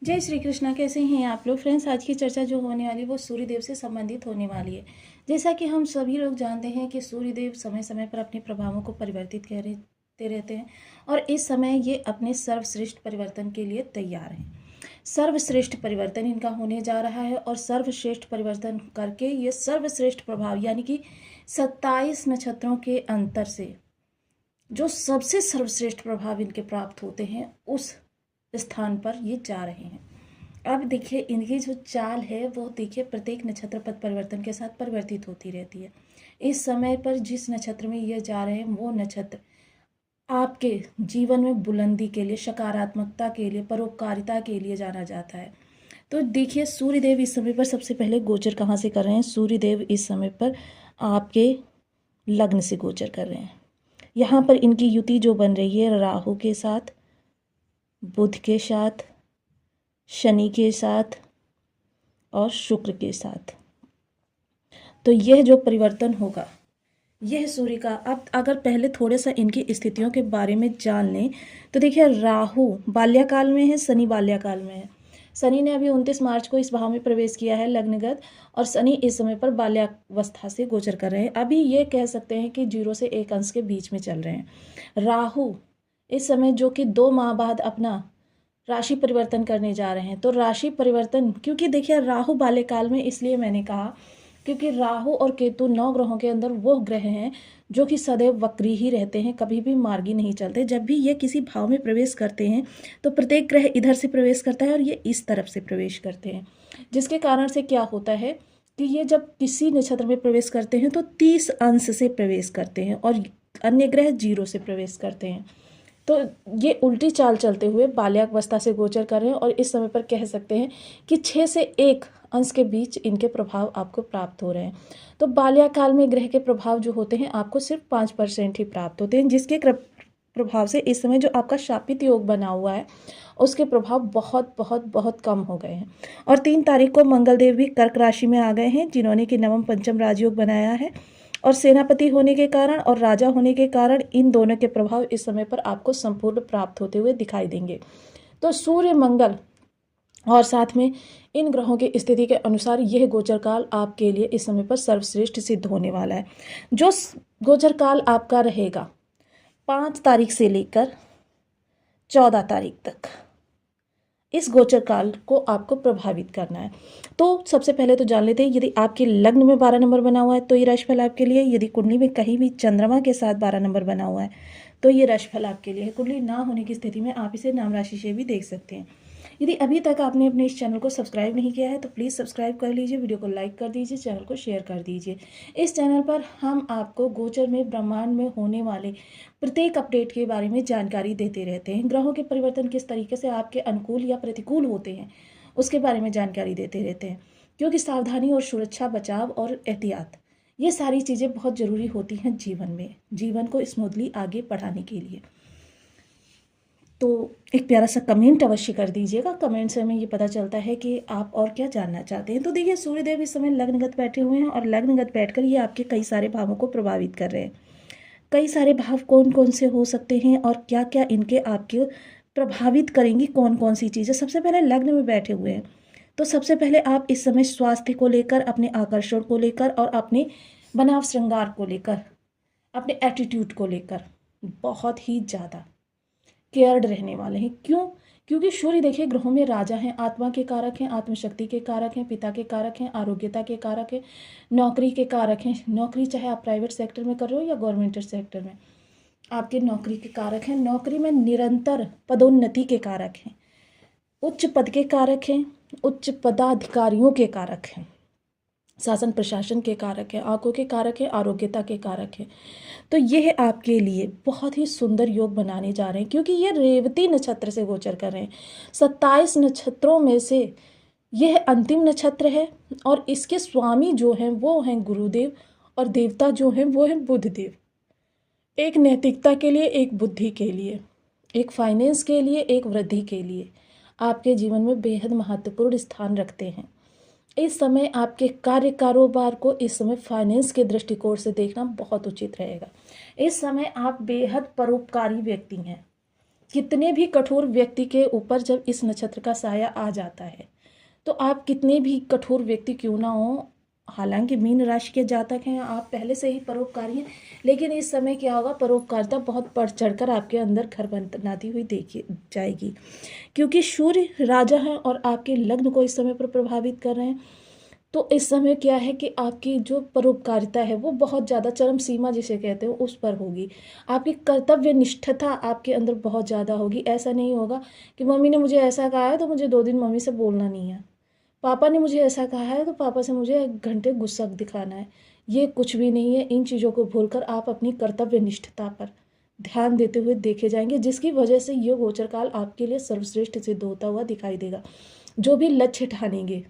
जय श्री कृष्णा। कैसे हैं आप लोग फ्रेंड्स? आज की चर्चा जो होने वाली वो सूर्यदेव से संबंधित होने वाली है। जैसा कि हम सभी लोग जानते हैं कि सूर्यदेव समय समय पर अपने प्रभावों को परिवर्तित करते रहते हैं और इस समय ये अपने सर्वश्रेष्ठ परिवर्तन के लिए तैयार हैं। सर्वश्रेष्ठ परिवर्तन इनका होने जा रहा है और सर्वश्रेष्ठ परिवर्तन करके ये सर्वश्रेष्ठ प्रभाव यानी कि 27 नक्षत्रों के अंतर से जो सबसे सर्वश्रेष्ठ प्रभाव इनके प्राप्त होते हैं उस स्थान पर ये जा रहे हैं। अब देखिए इनकी जो चाल है वो देखिए प्रत्येक नक्षत्र पथ परिवर्तन के साथ परिवर्तित होती रहती है। इस समय पर जिस नक्षत्र में ये जा रहे हैं वो नक्षत्र आपके जीवन में बुलंदी के लिए, सकारात्मकता के लिए, परोपकारिता के लिए जाना जाता है। तो देखिए सूर्यदेव इस समय पर सबसे पहले गोचर कहाँ से कर रहे हैं? सूर्यदेव इस समय पर आपके लग्न से गोचर कर रहे हैं। यहाँ पर इनकी युति जो बन रही है राहु के साथ, बुध के साथ, शनि के साथ और शुक्र के साथ। तो यह जो परिवर्तन होगा यह सूर्य का, अब अगर पहले थोड़ा सा इनकी स्थितियों के बारे में जान लें तो देखिए राहु बाल्याकाल में है, शनि बाल्याकाल में है। शनि ने अभी 29 मार्च को इस भाव में प्रवेश किया है लग्नगत, और शनि इस समय पर बाल्यावस्था से गोचर कर रहे हैं। अभी ये कह सकते हैं कि 0 से 1 अंश के बीच में चल रहे हैं। राहु इस समय जो कि 2 माह बाद अपना राशि परिवर्तन करने जा रहे हैं। तो राशि परिवर्तन, क्योंकि देखिए राहु बाल्यकाल में इसलिए मैंने कहा क्योंकि राहु और केतु 9 ग्रहों के अंदर वो ग्रह हैं जो कि सदैव वक्री ही रहते हैं, कभी भी मार्गी नहीं चलते। जब भी ये किसी भाव में प्रवेश करते हैं तो प्रत्येक ग्रह इधर से प्रवेश करता है और ये इस तरफ से प्रवेश करते हैं, जिसके कारण से क्या होता है कि ये जब किसी नक्षत्र में प्रवेश करते हैं तो 30 अंश से प्रवेश करते हैं और अन्य ग्रह 0 से प्रवेश करते हैं। तो ये उल्टी चाल चलते हुए बाल्यावस्था से गोचर कर रहे हैं और इस समय पर कह सकते हैं कि 6 से 1 अंश के बीच इनके प्रभाव आपको प्राप्त हो रहे हैं। तो बाल्याकाल में ग्रह के प्रभाव जो होते हैं आपको सिर्फ 5% ही प्राप्त होते हैं, जिसके प्रभाव से इस समय जो आपका शापित योग बना हुआ है उसके प्रभाव बहुत बहुत बहुत कम हो गए हैं। और 3 तारीख को मंगलदेव भी कर्क राशि में आ गए हैं, जिन्होंने कि नवम पंचम राजयोग बनाया है। और सेनापति होने के कारण और राजा होने के कारण इन दोनों के प्रभाव इस समय पर आपको संपूर्ण प्राप्त होते हुए दिखाई देंगे। तो सूर्य, मंगल और साथ में इन ग्रहों की स्थिति के अनुसार यह गोचर काल आपके लिए इस समय पर सर्वश्रेष्ठ सिद्ध होने वाला है। जो गोचर काल आपका रहेगा 5 तारीख से लेकर 14 तारीख तक, इस गोचर काल को आपको प्रभावित करना है। तो सबसे पहले तो जान लेते हैं, यदि आपके लग्न में 12 नंबर बना हुआ है तो ये राशिफल आपके लिए। यदि कुंडली में कहीं भी चंद्रमा के साथ 12 नंबर बना हुआ है तो ये राशिफल आपके लिए है। कुंडली ना होने की स्थिति में आप इसे नाम राशि से भी देख सकते हैं। यदि अभी तक आपने अपने इस चैनल को सब्सक्राइब नहीं किया है तो प्लीज़ सब्सक्राइब कर लीजिए, वीडियो को लाइक कर दीजिए, चैनल को शेयर कर दीजिए। इस चैनल पर हम आपको गोचर में, ब्रह्मांड में होने वाले प्रत्येक अपडेट के बारे में जानकारी देते रहते हैं। ग्रहों के परिवर्तन किस तरीके से आपके अनुकूल या प्रतिकूल होते हैं उसके बारे में जानकारी देते रहते हैं, क्योंकि सावधानी और सुरक्षा, बचाव और एहतियात, ये सारी चीज़ें बहुत ज़रूरी होती हैं जीवन में, जीवन को स्मूथली आगे बढ़ाने के लिए। तो एक प्यारा सा कमेंट अवश्य कर दीजिएगा। कमेंट से हमें ये पता चलता है कि आप और क्या जानना चाहते हैं। तो देखिए सूर्यदेव इस समय लग्नगत बैठे हुए हैं और लग्नगत बैठकर ये आपके कई सारे भावों को प्रभावित कर रहे हैं। कई सारे भाव कौन कौन से हो सकते हैं और क्या क्या इनके आपके प्रभावित करेंगी, कौन कौन सी चीज़ें। सबसे पहले लग्न में बैठे हुए हैं तो सबसे पहले आप इस समय स्वास्थ्य को लेकर, अपने आकर्षण को लेकर और अपने बनाव श्रृंगार को लेकर, अपने एटीट्यूड को लेकर बहुत ही ज़्यादा केयर्ड रहने वाले हैं। क्यों? क्योंकि सूर्य देखिए ग्रहों में राजा हैं, आत्मा के कारक हैं, आत्मशक्ति के कारक हैं, पिता के कारक हैं, आरोग्यता के कारक हैं, नौकरी के कारक हैं। नौकरी चाहे आप प्राइवेट सेक्टर में कर रहे हो या गवर्नमेंट सेक्टर में, आपके नौकरी के कारक हैं। नौकरी में निरंतर पदोन्नति के कारक हैं, उच्च पद के कारक हैं, उच्च पदाधिकारियों के कारक हैं, शासन प्रशासन के कारक हैं, आंखों के कारक हैं, आरोग्यता के कारक हैं। तो यह आपके लिए बहुत ही सुंदर योग बनाने जा रहे हैं, क्योंकि ये रेवती नक्षत्र से गोचर कर रहे हैं। 27 नक्षत्रों में से यह अंतिम नक्षत्र है और इसके स्वामी जो हैं वो हैं गुरुदेव और देवता जो हैं वो हैं बुधदेव। एक नैतिकता के लिए, एक बुद्धि के लिए, एक फाइनेंस के लिए, एक वृद्धि के लिए आपके जीवन में बेहद महत्वपूर्ण स्थान रखते हैं। इस समय आपके कार्य कारोबार को इस समय फाइनेंस के दृष्टिकोण से देखना बहुत उचित रहेगा। इस समय आप बेहद परोपकारी व्यक्ति हैं, कितने भी कठोर व्यक्ति के ऊपर जब इस नक्षत्र का साया आ जाता है, तो आप कितने भी कठोर व्यक्ति क्यों ना हो, हालांकि मीन राशि के जातक हैं, आप पहले से ही परोपकारी हैं, लेकिन इस समय क्या होगा, परोपकारिता बहुत बढ़ चढ़कर आपके अंदर घर बनाती हुई देखी जाएगी, क्योंकि सूर्य राजा है और आपके लग्न को इस समय पर प्रभावित कर रहे हैं। तो इस समय क्या है कि आपकी जो परोपकारिता है वो बहुत ज़्यादा चरम सीमा जिसे कहते हो उस पर होगी। आपकी कर्तव्य निष्ठता आपके अंदर बहुत ज़्यादा होगी। ऐसा नहीं होगा कि मम्मी ने मुझे ऐसा कहा है तो मुझे 2 दिन मम्मी से बोलना नहीं है, पापा ने मुझे ऐसा कहा है तो पापा से मुझे 1 घंटे गुस्सा दिखाना है। ये कुछ भी नहीं है। इन चीज़ों को भूलकर आप अपनी कर्तव्य निष्ठता पर ध्यान देते हुए देखे जाएंगे, जिसकी वजह से ये गोचर काल आपके लिए सर्वश्रेष्ठ सिद्ध होता हुआ दिखाई देगा। जो भी लक्ष्य ठानेंगे,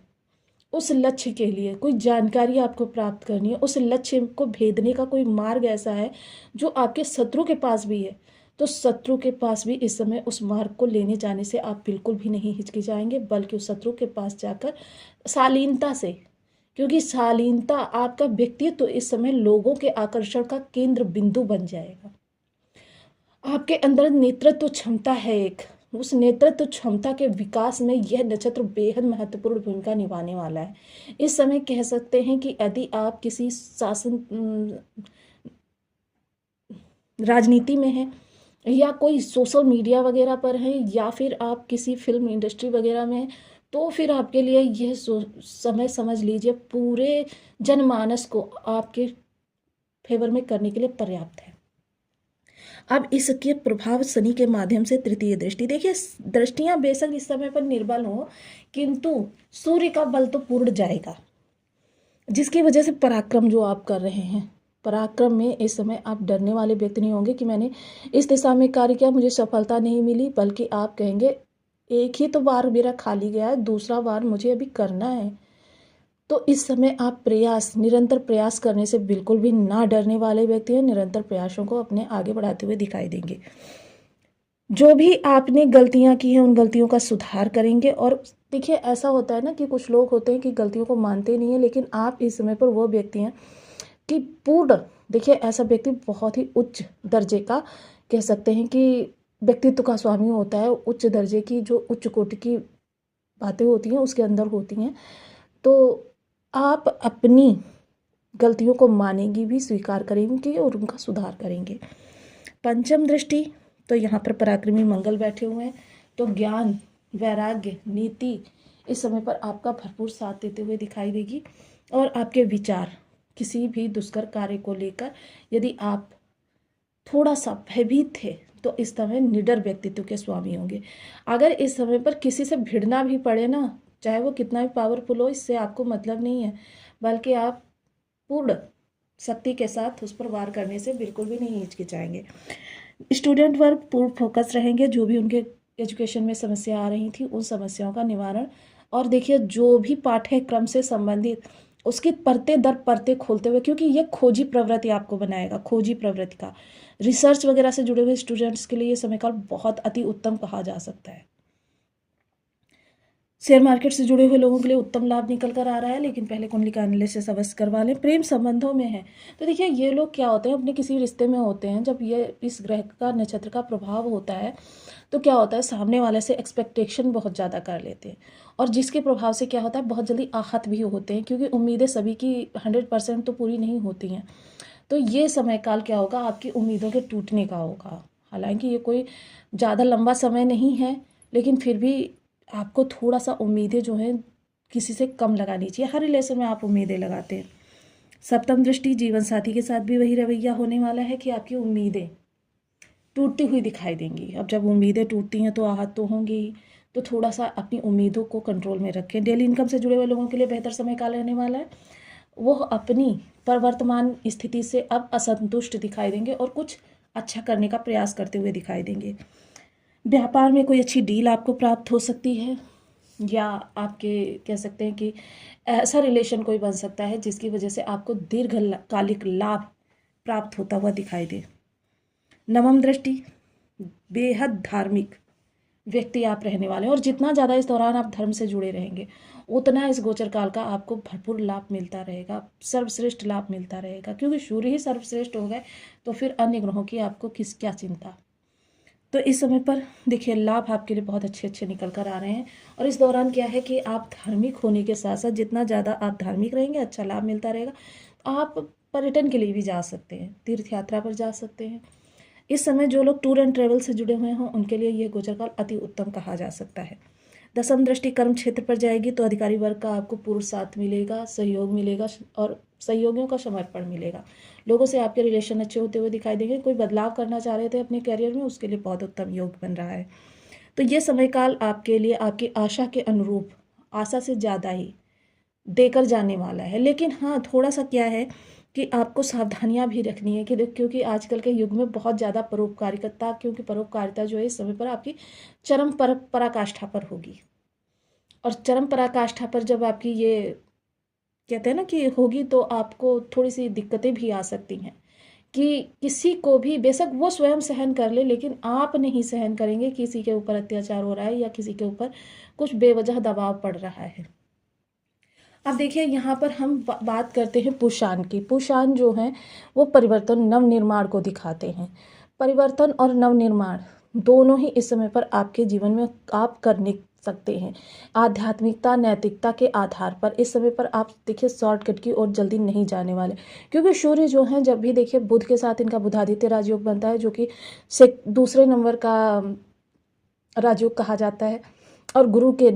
उस लक्ष्य के लिए कोई जानकारी आपको प्राप्त करनी है, उस लक्ष्य को भेदने का कोई मार्ग ऐसा है जो आपके शत्रु के पास भी है, तो शत्रु के पास भी इस समय उस मार्ग को लेने जाने से आप बिल्कुल भी नहीं हिचकिचाएंगे, बल्कि उस शत्रु के पास जाकर शालीनता से, क्योंकि शालीनता आपका व्यक्तित्व तो इस समय लोगों के आकर्षण का केंद्र बिंदु बन जाएगा। आपके अंदर नेतृत्व क्षमता है एक, उस नेतृत्व क्षमता के विकास में यह नक्षत्र बेहद महत्वपूर्ण भूमिका निभाने वाला है। इस समय कह सकते हैं कि यदि आप किसी शासन राजनीति में हैं, या कोई सोशल मीडिया वगैरह पर है, या फिर आप किसी फिल्म इंडस्ट्री वगैरह में हैं, तो फिर आपके लिए यह समय समझ लीजिए पूरे जनमानस को आपके फेवर में करने के लिए पर्याप्त है। अब इसके प्रभाव शनि के माध्यम से तृतीय दृष्टि, देखिए दृष्टियां बेशक इस समय पर निर्बल हो, किंतु सूर्य का बल तो पूर्ण जाएगा, जिसकी वजह से पराक्रम जो आप कर रहे हैं, पराक्रम में इस समय आप डरने वाले व्यक्ति नहीं होंगे कि मैंने इस दिशा में कार्य किया मुझे सफलता नहीं मिली, बल्कि आप कहेंगे एक ही तो बार मेरा खाली गया है, दूसरा बार मुझे अभी करना है। तो इस समय आप प्रयास, निरंतर प्रयास करने से बिल्कुल भी ना डरने वाले व्यक्ति हैं, निरंतर प्रयासों को अपने आगे बढ़ाते हुए दिखाई देंगे। जो भी आपने गलतियां की हैं उन गलतियों का सुधार करेंगे। और देखिए ऐसा होता है ना कि कुछ लोग होते हैं कि गलतियों को मानते नहीं है, लेकिन आप इस समय पर वो व्यक्ति हैं कि पूर्ण, देखिए ऐसा व्यक्ति बहुत ही उच्च दर्जे का कह सकते हैं कि व्यक्तित्व का स्वामी होता है, उच्च दर्जे की जो उच्च कोटि की बातें होती हैं उसके अंदर होती हैं। तो आप अपनी गलतियों को मानेंगी भी, स्वीकार करेंगे और उनका सुधार करेंगे। पंचम दृष्टि, तो यहाँ पर पराक्रमी मंगल बैठे हुए हैं, तो ज्ञान, वैराग्य, नीति इस समय पर आपका भरपूर साथ देते हुए दिखाई देगी। और आपके विचार किसी भी दुष्कर कार्य को लेकर यदि आप थोड़ा सा भयभीत थे तो इस समय निडर व्यक्तित्व के स्वामी होंगे। अगर इस समय पर किसी से भिड़ना भी पड़े ना, चाहे वो कितना भी पावरफुल हो, इससे आपको मतलब नहीं है, बल्कि आप पूर्ण शक्ति के साथ उस पर वार करने से बिल्कुल भी नहीं हिचकिचाएंगे। स्टूडेंट वर्ग पूर्ण फोकस रहेंगे, जो भी उनके एजुकेशन में समस्या आ रही थी उन समस्याओं का निवारण। और देखिए जो भी पाठ्यक्रम से संबंधित उसकी परते दर परते खोलते हुए, क्योंकि ये खोजी प्रवृत्ति आपको बनाएगा, खोजी प्रवृत्ति का रिसर्च वगैरह से जुड़े हुए स्टूडेंट्स के लिए ये समय काल बहुत अति उत्तम कहा जा सकता है। शेयर मार्केट से जुड़े हुए लोगों के लिए उत्तम लाभ निकल कर आ रहा है, लेकिन पहले कुंडली का एनालिसिस अवश्य करवा लें। प्रेम संबंधों में है तो देखिए ये लोग क्या होते हैं, अपने किसी रिश्ते में होते हैं, जब ये इस ग्रह का नक्षत्र का प्रभाव होता है तो क्या होता है, सामने वाले से एक्सपेक्टेशन बहुत ज़्यादा कर लेते हैं, और जिसके प्रभाव से क्या होता है बहुत जल्दी आहत भी होते हैं, क्योंकि उम्मीदें सभी की 100% तो पूरी नहीं होती हैं। तो ये समय काल क्या होगा, आपकी उम्मीदों के टूटने का होगा। हालांकि ये कोई ज़्यादा लंबा समय नहीं है, लेकिन फिर भी आपको थोड़ा सा उम्मीदें जो हैं किसी से कम लगानी चाहिए। हर रिलेशन में आप उम्मीदें लगाते हैं। सप्तम दृष्टि, जीवन साथी के साथ भी वही रवैया होने वाला है कि आपकी उम्मीदें टूटती हुई दिखाई देंगी। अब जब उम्मीदें टूटती हैं तो आहत तो होंगी ही, तो थोड़ा सा अपनी उम्मीदों को कंट्रोल में रखें। डेली इनकम से जुड़े हुए लोगों के लिए बेहतर समय काल रहने वाला है। वो अपनी प्रवर्तमान स्थिति से अब असंतुष्ट दिखाई देंगे और कुछ अच्छा करने का प्रयास करते हुए दिखाई देंगे। व्यापार में कोई अच्छी डील आपको प्राप्त हो सकती है, या आपके कह सकते हैं कि ऐसा रिलेशन कोई बन सकता है जिसकी वजह से आपको दीर्घकालिक लाभ प्राप्त होता हुआ दिखाई दे। नवम दृष्टि, बेहद धार्मिक व्यक्ति आप रहने वाले हैं, और जितना ज़्यादा इस दौरान आप धर्म से जुड़े रहेंगे उतना इस गोचर काल का आपको भरपूर लाभ मिलता रहेगा, सर्वश्रेष्ठ लाभ मिलता रहेगा, क्योंकि सूर्य ही सर्वश्रेष्ठ हो गए तो फिर अन्य ग्रहों की आपको क्या चिंता। तो इस समय पर देखिए लाभ आपके लिए बहुत अच्छे अच्छे निकल कर आ रहे हैं। और इस दौरान क्या है कि आप धार्मिक होने के साथ साथ जितना ज़्यादा आप धार्मिक रहेंगे अच्छा लाभ मिलता रहेगा। आप पर्यटन के लिए भी जा सकते हैं, तीर्थ यात्रा पर जा सकते हैं। इस समय जो लोग टूर एंड ट्रेवल से जुड़े हुए हों उनके लिए यह गोचर काल अति उत्तम कहा जा सकता है। दसम दृष्टि कर्म क्षेत्र पर जाएगी तो अधिकारी वर्ग का आपको पूर्ण साथ मिलेगा, सहयोग मिलेगा और सहयोगियों का समर्पण मिलेगा। लोगों से आपके रिलेशन अच्छे होते हुए दिखाई देंगे। कोई बदलाव करना चाह रहे थे अपने करियर में, उसके लिए बहुत उत्तम योग बन रहा है। तो ये समय काल आपके लिए आपकी आशा के अनुरूप, आशा से ज़्यादा ही देकर जाने वाला है। लेकिन हाँ, थोड़ा सा क्या है कि आपको सावधानियां भी रखनी है कि क्योंकि आजकल के युग में बहुत ज़्यादा परोपकारिता, क्योंकि परोपकारिता जो है इस समय पर आपकी चरम पराकाष्ठा पर होगी। और चरम पराकाष्ठा पर जब आपकी ये कहते हैं ना कि होगी, तो आपको थोड़ी सी दिक्कतें भी आ सकती हैं कि किसी को भी, बेशक वो स्वयं सहन कर ले, लेकिन आप नहीं सहन करेंगे किसी के ऊपर अत्याचार हो रहा है या किसी के ऊपर कुछ बेवजह दबाव पड़ रहा है। अब देखिए यहाँ पर हम बात करते हैं पुषान की। पुषान जो है वो परिवर्तन, नवनिर्माण को दिखाते हैं। परिवर्तन और नवनिर्माण दोनों ही इस समय पर आपके जीवन में आप करने सकते हैं। आध्यात्मिकता, नैतिकता के आधार पर इस समय पर आप देखिए शॉर्टकट की ओर जल्दी नहीं जाने वाले, क्योंकि सूर्य जो है जब भी देखिए बुध के साथ इनका बुधादित्य राजयोग बनता है, जो कि दूसरे नंबर का राजयोग कहा जाता है। और गुरु के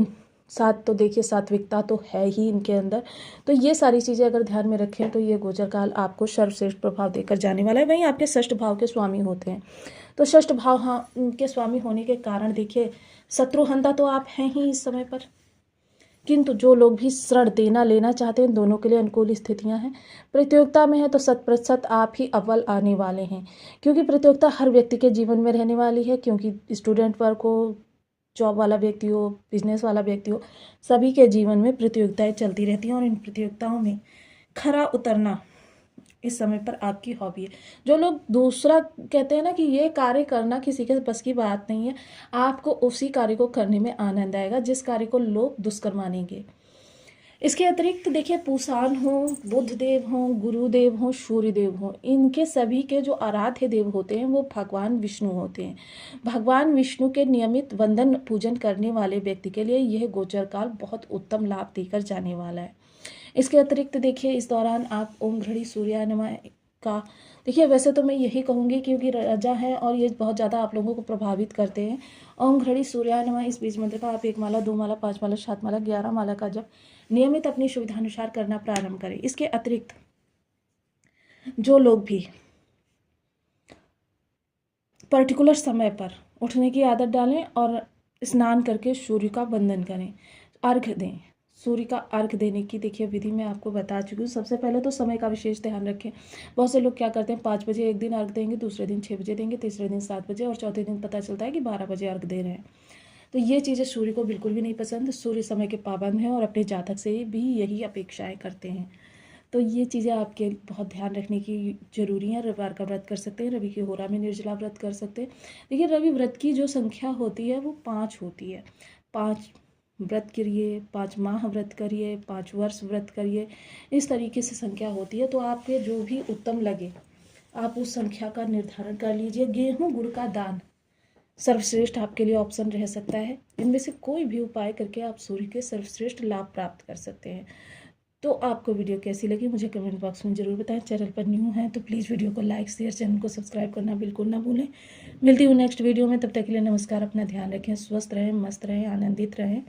साथ तो देखिए सात्विकता तो है ही इनके अंदर। तो ये सारी चीज़ें अगर ध्यान में रखें तो ये गोचर काल आपको सर्वश्रेष्ठ प्रभाव देकर जाने वाला है। वहीं आपके षष्ठ भाव के स्वामी होते हैं, तो षष्ठ भाव हाँ उनके स्वामी होने के कारण देखिए शत्रुहंता तो आप हैं ही इस समय पर, किंतु जो लोग भी ऋण देना लेना चाहते हैं दोनों के लिए अनुकूल स्थितियां हैं। प्रतियोगिता में है तो 100% आप ही अव्वल आने वाले हैं, क्योंकि प्रतियोगिता हर व्यक्ति के जीवन में रहने वाली है। क्योंकि स्टूडेंट वर्ग हो, जॉब वाला व्यक्ति हो, बिजनेस वाला व्यक्ति हो, सभी के जीवन में प्रतियोगिताएं चलती रहती हैं और इन प्रतियोगिताओं में खरा उतरना इस समय पर आपकी हॉबी है। जो लोग दूसरा कहते हैं ना कि ये कार्य करना किसी के बस की बात नहीं है, आपको उसी कार्य को करने में आनंद आएगा जिस कार्य को लोग दुष्कर मानेंगे। इसके अतिरिक्त देखिए पुषान हो, बुधदेव हो, गुरुदेव हो, सूर्यदेव हो, इनके सभी के जो आराध्य देव होते हैं वो भगवान विष्णु होते हैं। भगवान विष्णु के नियमित वंदन पूजन करने वाले व्यक्ति के लिए यह गोचर काल बहुत उत्तम लाभ देकर जाने वाला है। इसके अतिरिक्त देखिए इस दौरान आप ओम घड़ी सूर्याय नमः का, देखिए वैसे तो मैं यही कहूँगी क्योंकि राजा है और ये बहुत ज़्यादा आप लोगों को प्रभावित करते हैं। ओम घड़ी सूर्याय नमः इस बीज मंत्र का आप 1 माला, 2 माला, 5 माला, 7 माला, 11 माला का जब नियमित अपनी सुविधानुसार करना प्रारंभ करें। इसके अतिरिक्त जो लोग भी पर्टिकुलर समय पर उठने की आदत डालें और स्नान करके सूर्य का वंदन करें, अर्घ्य दें। सूर्य का अर्घ देने की देखिए विधि मैं आपको बता चुकी हूँ। सबसे पहले तो समय का विशेष ध्यान रखें। बहुत से लोग क्या करते हैं 5 बजे एक दिन अर्घ देंगे, दूसरे दिन 6 बजे देंगे, तीसरे दिन 7 बजे और चौथे दिन पता चलता है कि 12 बजे अर्घ दे रहे हैं। तो ये चीज़ें सूर्य को बिल्कुल भी नहीं पसंद। सूर्य समय के पाबंद हैं और अपने जातक से भी यही अपेक्षाएं करते हैं। तो ये चीज़ें आपके बहुत ध्यान रखने की जरूरी है। रविवार का व्रत कर सकते हैं, रवि की होरा में निर्जला व्रत कर सकते हैं। देखिए रवि व्रत की जो संख्या होती है वो 5 होती है। 5 व्रत करिए, 5 माह व्रत करिए, 5 वर्ष व्रत करिए, इस तरीके से संख्या होती है। तो आपके जो भी उत्तम लगे आप उस संख्या का निर्धारण कर लीजिए। गेहूँ गुड़ का दान सर्वश्रेष्ठ आपके लिए ऑप्शन रह सकता है। इनमें से कोई भी उपाय करके आप सूर्य के सर्वश्रेष्ठ लाभ प्राप्त कर सकते हैं। तो आपको वीडियो कैसी लगी मुझे कमेंट बॉक्स में ज़रूर बताएं। चैनल पर न्यू हैं तो प्लीज़ वीडियो को लाइक शेयर, चैनल को सब्सक्राइब करना बिल्कुल ना भूलें। मिलती हूँ नेक्स्ट वीडियो में, तब तक के लिए नमस्कार। अपना ध्यान रखें, स्वस्थ रहें, मस्त रहें, आनंदित रहें।